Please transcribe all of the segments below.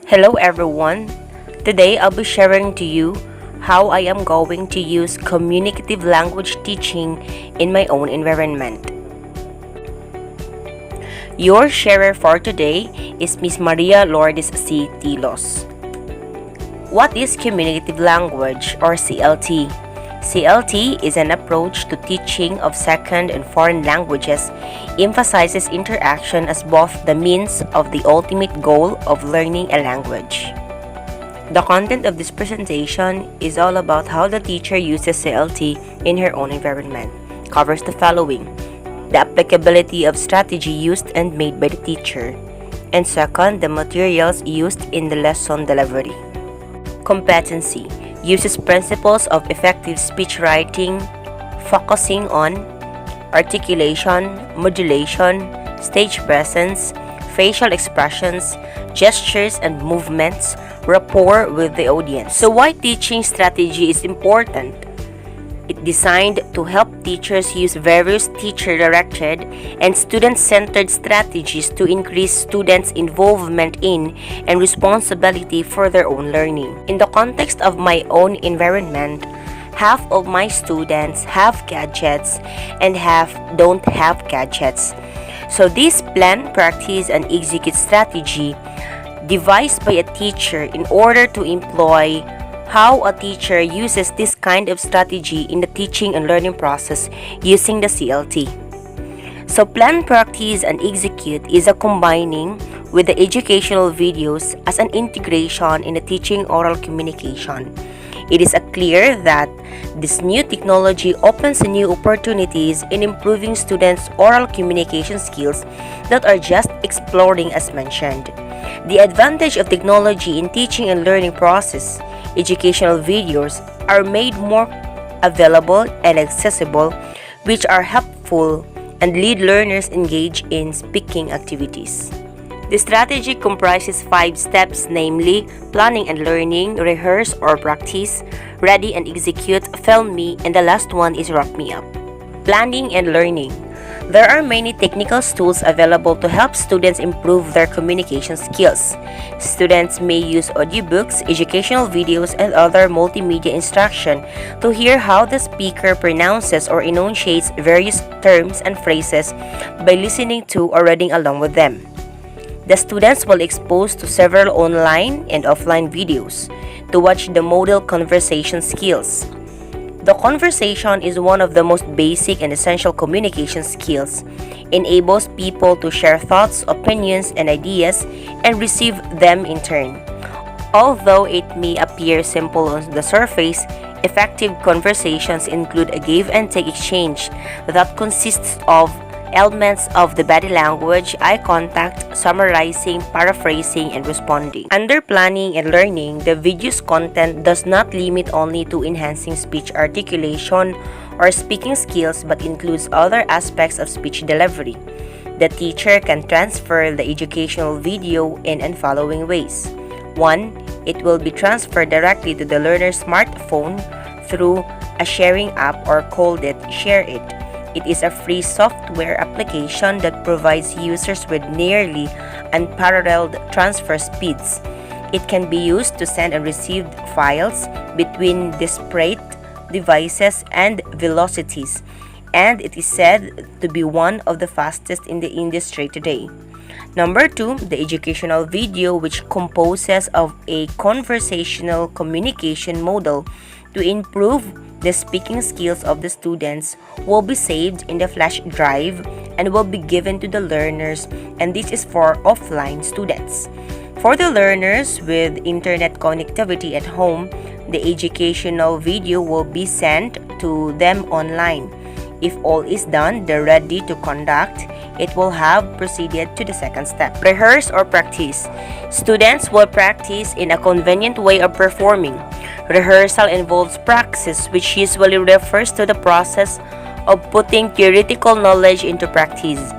Hello everyone. Today I'll be sharing to you how I am going to use communicative language teaching in my own environment. Your sharer for today is Miss Maria Lourdes C. Tilos. What is communicative language or CLT? CLT is an approach to teaching of second and foreign languages, emphasizes interaction as both the means of the ultimate goal of learning a language. The content of this presentation is all about how the teacher uses CLT in her own environment. Covers the following: the applicability of strategy used and made by the teacher, and second, the materials used in the lesson delivery. Competency uses principles of effective speech writing, focusing on articulation, modulation, stage presence, facial expressions, gestures and movements, rapport with the audience. So why teaching strategy is important? It's designed to help teachers use various teacher-directed and student-centered strategies to increase students' involvement in and responsibility for their own learning. In the context of my own environment, half of my students have gadgets and half don't have gadgets. So this plan, practice, and execute strategy devised by a teacher in order to employ how a teacher uses this kind of strategy in the teaching and learning process using the CLT. So plan, practice, and execute is a combining with the educational videos as an integration in the teaching oral communication. It is clear that this new technology opens new opportunities in improving students' oral communication skills that are just exploring as mentioned. The advantage of technology in teaching and learning process, educational videos are made more available and accessible, which are helpful and lead learners engage in speaking activities. The strategy comprises 5 steps, namely planning and learning, rehearse or practice, ready and execute, film me, and the last one is wrap me up. Planning and learning. There are many technical tools available to help students improve their communication skills. Students may use audiobooks, educational videos, and other multimedia instruction to hear how the speaker pronounces or enunciates various terms and phrases by listening to or reading along with them. The students will be exposed to several online and offline videos to watch the model conversation skills. The conversation is one of the most basic and essential communication skills. Enables people to share thoughts, opinions, and ideas and receive them in turn. Although it may appear simple on the surface, effective conversations include a give and take exchange that consists of elements of the body language, eye contact, summarizing, paraphrasing, and responding. Under planning and learning, the video's content does not limit only to enhancing speech articulation or speaking skills but includes other aspects of speech delivery. The teacher can transfer the educational video in and following ways. 1. It will be transferred directly to the learner's smartphone through a sharing app or called it Share It. It is a free software application that provides users with nearly unparalleled transfer speeds. It can be used to send and receive files between disparate devices and velocities, and it is said to be one of the fastest in the industry today. Number 2, the educational video, which composes of a conversational communication model to improve the speaking skills of the students, will be saved in the flash drive and will be given to the learners, and this is for offline students. For the learners with internet connectivity at home, the educational video will be sent to them online. If all is done, they're ready to conduct, it will have proceeded to the second step. Rehearse or practice. Students will practice in a convenient way of performing. Rehearsal involves praxis, which usually refers to the process of putting theoretical knowledge into practice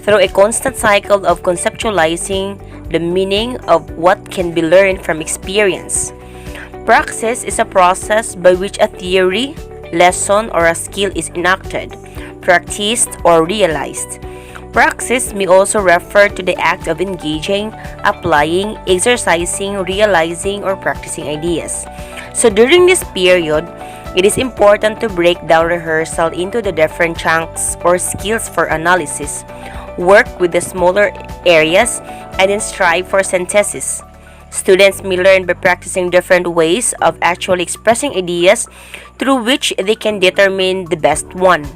through a constant cycle of conceptualizing the meaning of what can be learned from experience. Praxis is a process by which a theory, lesson, or a skill is enacted, practiced, or realized. Praxis may also refer to the act of engaging, applying, exercising, realizing, or practicing ideas. So during this period, it is important to break down rehearsal into the different chunks or skills for analysis, work with the smaller areas, and then strive for synthesis. Students may learn by practicing different ways of actually expressing ideas through which they can determine the best one.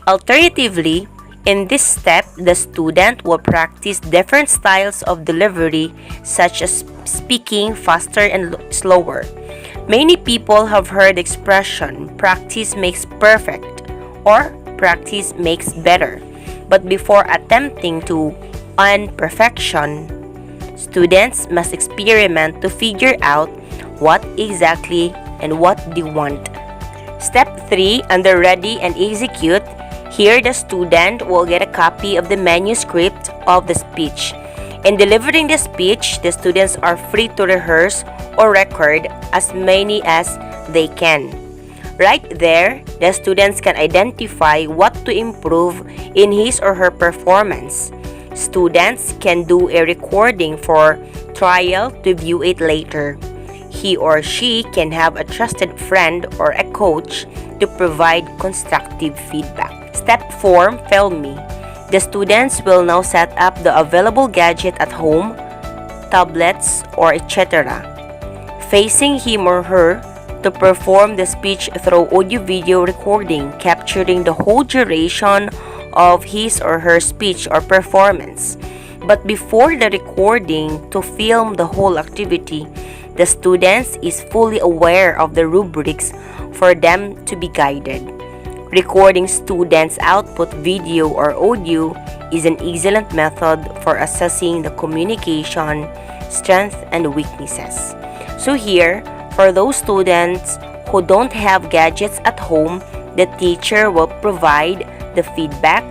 Alternatively, in this step, the student will practice different styles of delivery, such as speaking faster and slower. Many people have heard the expression, practice makes perfect, or practice makes better. But before attempting to earn perfection, students must experiment to figure out what exactly and what they want. Step 3, under Ready and Execute. Here, the student will get a copy of the manuscript of the speech. In delivering the speech, the students are free to rehearse or record as many as they can. Right there, the students can identify what to improve in his or her performance. Students can do a recording for trial to view it later. He or she can have a trusted friend or a coach to provide constructive feedback. Step 4, Film Me. The students will now set up the available gadget at home, tablets, or etc., facing him or her to perform the speech through audio-video recording, capturing the whole duration of his or her speech or performance. But before the recording, to film the whole activity, the students is fully aware of the rubrics for them to be guided. Recording students' output video or audio is an excellent method for assessing the communication, strengths, and weaknesses. So here, for those students who don't have gadgets at home, the teacher will provide the feedback.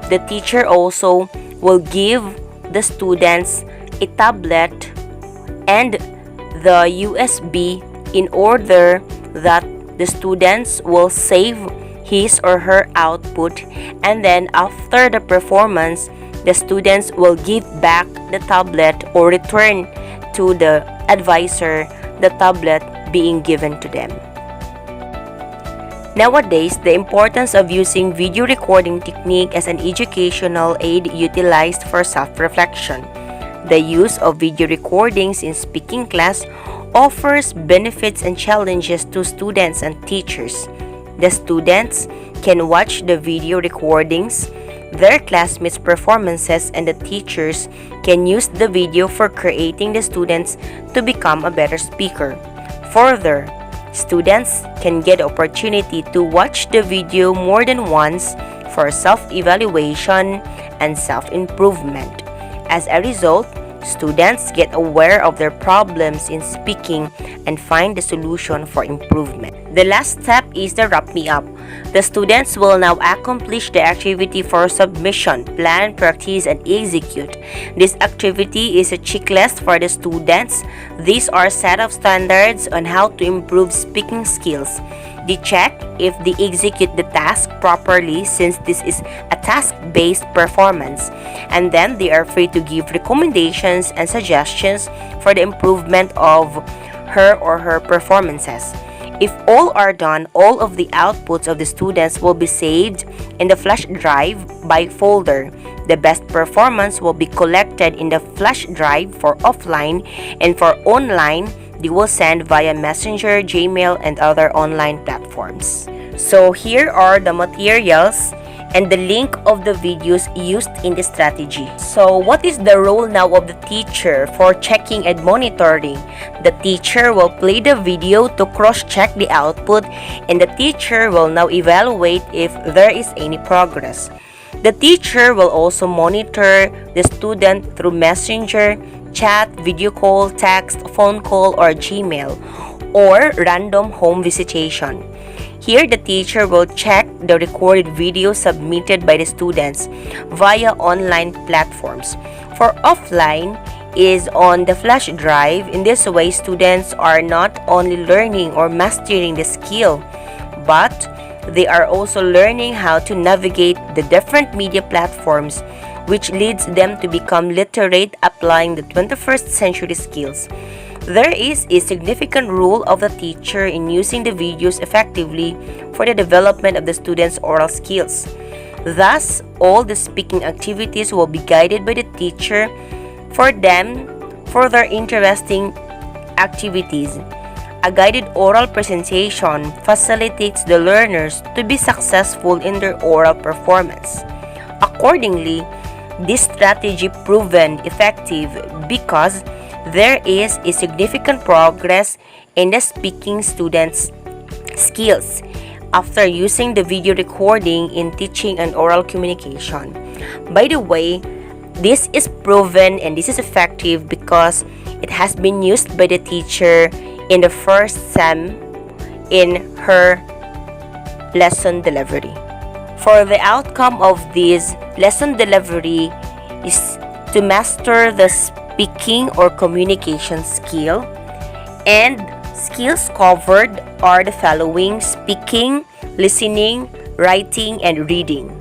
The teacher also will give the students a tablet and the USB in order that the students will save his or her output, and then after the performance, the students will give back the tablet or return to the advisor the tablet being given to them. Nowadays, the importance of using video recording technique as an educational aid utilized for self-reflection. The use of video recordings in speaking class offers benefits and challenges to students and teachers. The students can watch the video recordings, their classmates' performances, and the teachers can use the video for creating the students to become a better speaker. Further, students can get the opportunity to watch the video more than once for self-evaluation and self-improvement. As a result, students get aware of their problems in speaking and find the solution for improvement. The last step is the wrap me up. The students will now accomplish the activity for submission, plan, practice, and execute. This activity is a checklist for the students. These are set of standards on how to improve speaking skills. They check if they execute the task properly, since this is a task-based performance, and then they are free to give recommendations and suggestions for the improvement of her or her performances. If all are done, all of the outputs of the students will be saved in the flash drive by folder. The best performance will be collected in the flash drive for offline, and for online, they will send via Messenger, Gmail, and other online platforms. So here are the materials and the link of the videos used in the strategy. So what is the role now of the teacher for checking and monitoring? The teacher will play the video to cross-check the output, and the teacher will now evaluate if there is any progress. The teacher will also monitor the student through Messenger, chat, video call, text, phone call, or Gmail, or random home visitation. Here, the teacher will check the recorded video submitted by the students via online platforms. For offline, is on the flash drive. In this way, students are not only learning or mastering the skill, but They are also learning how to navigate the different media platforms, which leads them to become literate, applying the 21st century skills. There is a significant role of the teacher in using the videos effectively for the development of the students' oral skills. Thus, all the speaking activities will be guided by the teacher for them for their interesting activities. A guided oral presentation facilitates the learners to be successful in their oral performance. Accordingly, this strategy proven effective because there is a significant progress in the speaking students' skills after using the video recording in teaching and oral communication. By the way, this is proven and this is effective because it has been used by the teacher in the first sem in her lesson delivery. For the outcome of this lesson delivery is to master the speaking or communication skill, and skills covered are the following: speaking, listening, writing, and reading.